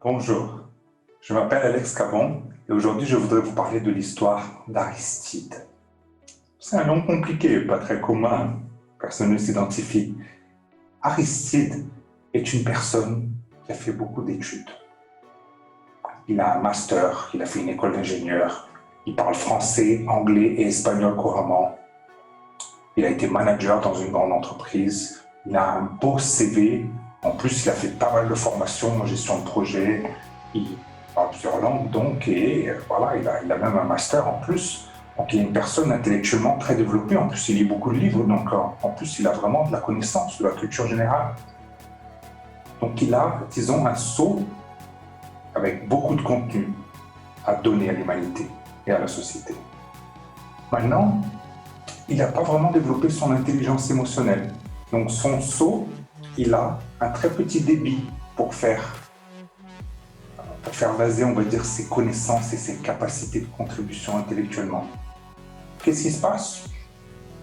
Bonjour, je m'appelle Alex Cabon et aujourd'hui je voudrais vous parler de l'histoire d'Aristide. C'est un nom compliqué, pas très commun, personne ne s'identifie. Aristide est une personne qui a fait beaucoup d'études. Il a un master, il a fait une école d'ingénieur, il parle français, anglais et espagnol couramment. Il a été manager dans une grande entreprise, il a un beau CV. En plus, il a fait pas mal de formations en gestion de projet. Il parle plusieurs langues, donc, et voilà, il a même un master en plus. Donc, il est une personne intellectuellement très développée. En plus, il lit beaucoup de livres, donc en plus, il a vraiment de la connaissance, de la culture générale. Donc, il a, disons, un sceau avec beaucoup de contenu à donner à l'humanité et à la société. Maintenant, il n'a pas vraiment développé son intelligence émotionnelle. Donc, son sceau, il a un très petit débit pour faire vaser, on va dire, ses connaissances et ses capacités de contribution intellectuellement. Qu'est-ce qui se passe?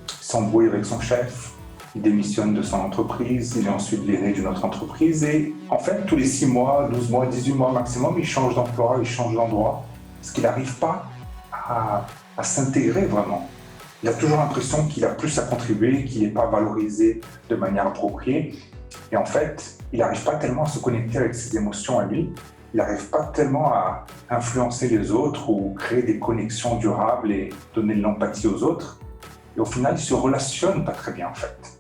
Il s'embrouille avec son chef, il démissionne de son entreprise, il est ensuite viré d'une autre entreprise et en fait, tous les 6 mois, 12 mois, 18 mois maximum, il change d'emploi, il change d'endroit parce qu'il n'arrive pas à s'intégrer vraiment. Il a toujours l'impression qu'il a plus à contribuer, qu'il n'est pas valorisé de manière appropriée. Et en fait, il n'arrive pas tellement à se connecter avec ses émotions à lui. Il n'arrive pas tellement à influencer les autres ou créer des connexions durables et donner de l'empathie aux autres. Et au final, il ne se relationne pas très bien en fait.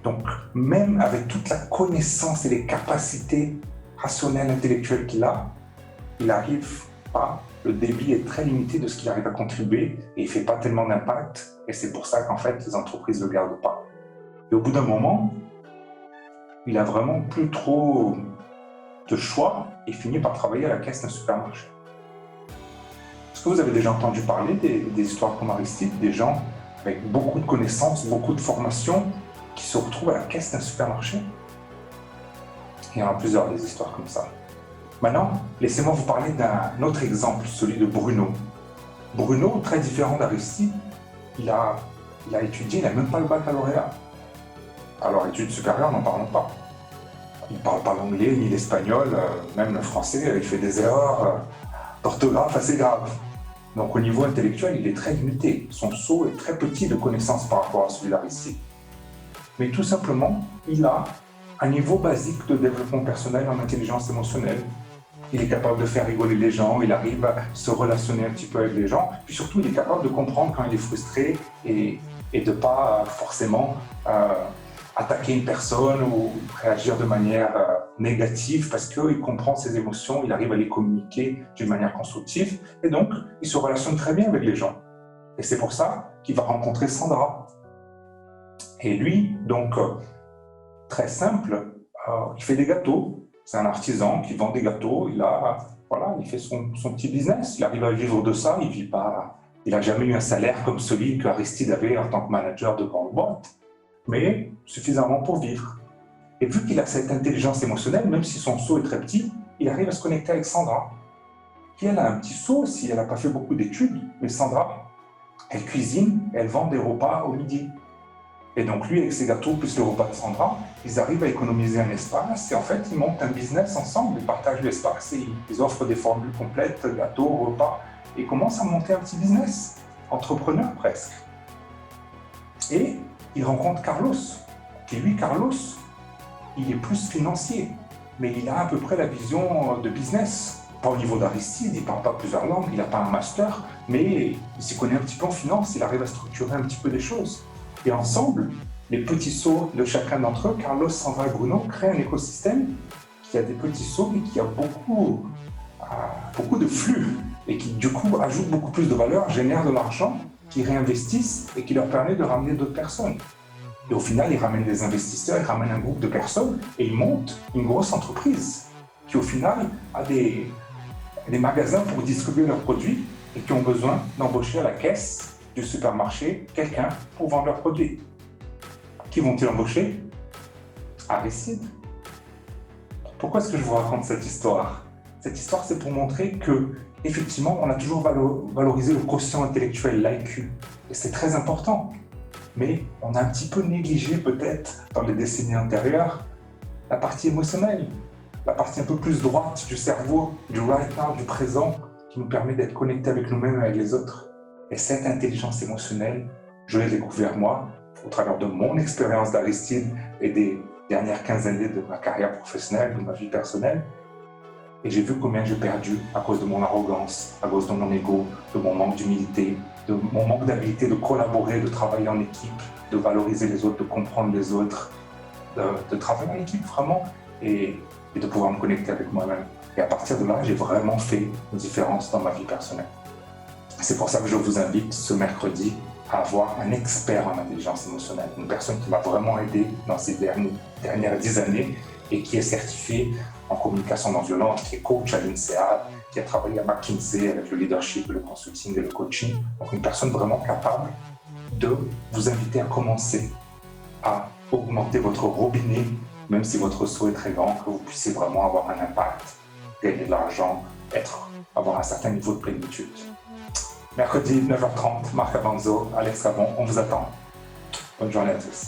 Donc, même avec toute la connaissance et les capacités rationnelles, intellectuelles qu'il a, il n'arrive pas. Le débit est très limité de ce qu'il arrive à contribuer et il ne fait pas tellement d'impact. Et c'est pour ça qu'en fait, les entreprises ne le gardent pas. Et au bout d'un moment, il a vraiment plus trop de choix et finit par travailler à la caisse d'un supermarché. Est-ce que vous avez déjà entendu parler des histoires comme Aristide, des gens avec beaucoup de connaissances, beaucoup de formations qui se retrouvent à la caisse d'un supermarché? Il y en a plusieurs des histoires comme ça. Maintenant, laissez-moi vous parler d'un autre exemple, celui de Bruno. Bruno, très différent d'Aristide, il a étudié, il n'a même pas le baccalauréat. Alors, études supérieures, n'en parlons pas. Il ne parle pas l'anglais ni l'espagnol, même le français, il fait des erreurs d'orthographe assez graves. Donc, au niveau intellectuel, il est très limité. Son sceau est très petit de connaissances par rapport à celui d'Aristide. Mais tout simplement, il a un niveau basique de développement personnel en intelligence émotionnelle. Il est capable de faire rigoler les gens, il arrive à se relationner un petit peu avec les gens, puis surtout il est capable de comprendre quand il est frustré et de ne pas forcément attaquer une personne ou réagir de manière négative parce qu'il comprend ses émotions, il arrive à les communiquer d'une manière constructive et donc il se relationne très bien avec les gens. Et c'est pour ça qu'il va rencontrer Sandra. Et lui, donc très simple, il fait des gâteaux. C'est un artisan qui vend des gâteaux, il fait son petit business, il arrive à vivre de ça, il n'a jamais eu un salaire comme celui qu'Aristide avait en tant que manager de grande boîte, mais suffisamment pour vivre. Et vu qu'il a cette intelligence émotionnelle, même si son sceau est très petit, il arrive à se connecter avec Sandra, qui elle a un petit sceau aussi, elle n'a pas fait beaucoup d'études, mais Sandra, elle cuisine, elle vend des repas au midi. Et donc lui, avec ses gâteaux plus le repas de Sandra, ils arrivent à économiser un espace et en fait, ils montent un business ensemble, ils partagent l'espace et ils offrent des formules complètes, gâteaux, repas, et commencent à monter un petit business, entrepreneur presque. Et ils rencontrent Carlos. Et lui, Carlos, il est plus financier, mais il a à peu près la vision de business. Pas au niveau d'Aristide, il ne parle pas plusieurs langues, il n'a pas un master, mais il s'y connaît un petit peu en finance, il arrive à structurer un petit peu des choses. Et ensemble, les petits sauts de chacun d'entre eux, Carlos, Sandra et Bruno, créent un écosystème qui a des petits sauts et qui a beaucoup de flux et qui du coup ajoute beaucoup plus de valeur, génère de l'argent, qui réinvestissent et qui leur permet de ramener d'autres personnes. Et au final, ils ramènent des investisseurs, ils ramènent un groupe de personnes et ils montent une grosse entreprise qui au final a des magasins pour distribuer leurs produits et qui ont besoin d'embaucher à la caisse du supermarché quelqu'un pour vendre leurs produits. Qui vont-ils embaucher? Aristide. Pourquoi est-ce que je vous raconte cette histoire? Cette histoire, c'est pour montrer que, effectivement, on a toujours valorisé le quotient intellectuel, l'IQ, et c'est très important. Mais on a un petit peu négligé, peut-être, dans les décennies antérieures, la partie émotionnelle. la partie un peu plus droite du cerveau, du right now, du présent, qui nous permet d'être connectés avec nous-mêmes et avec les autres. Et cette intelligence émotionnelle, je l'ai découvert moi, au travers de mon expérience d'Aristide et des dernières 15 années de ma carrière professionnelle, de ma vie personnelle. Et j'ai vu combien j'ai perdu à cause de mon arrogance, à cause de mon ego, de mon manque d'humilité, de mon manque d'habilité de collaborer, de travailler en équipe, de valoriser les autres, de comprendre les autres, de travailler en équipe vraiment et de pouvoir me connecter avec moi-même. Et à partir de là, j'ai vraiment fait une différence dans ma vie personnelle. C'est pour ça que je vous invite ce mercredi à avoir un expert en intelligence émotionnelle, une personne qui m'a vraiment aidé dans ces dernières 10 années et qui est certifiée en communication non violente, qui est coach à l'INSEAD, qui a travaillé à McKinsey avec le leadership, le consulting et le coaching. Donc une personne vraiment capable de vous inviter à commencer à augmenter votre robinet, même si votre seau est très grand, que vous puissiez vraiment avoir un impact, gagner de l'argent, avoir un certain niveau de plénitude. Mercredi 9h30, Marc Avanzo, Alex Rabon, on vous attend. Bonne journée à tous.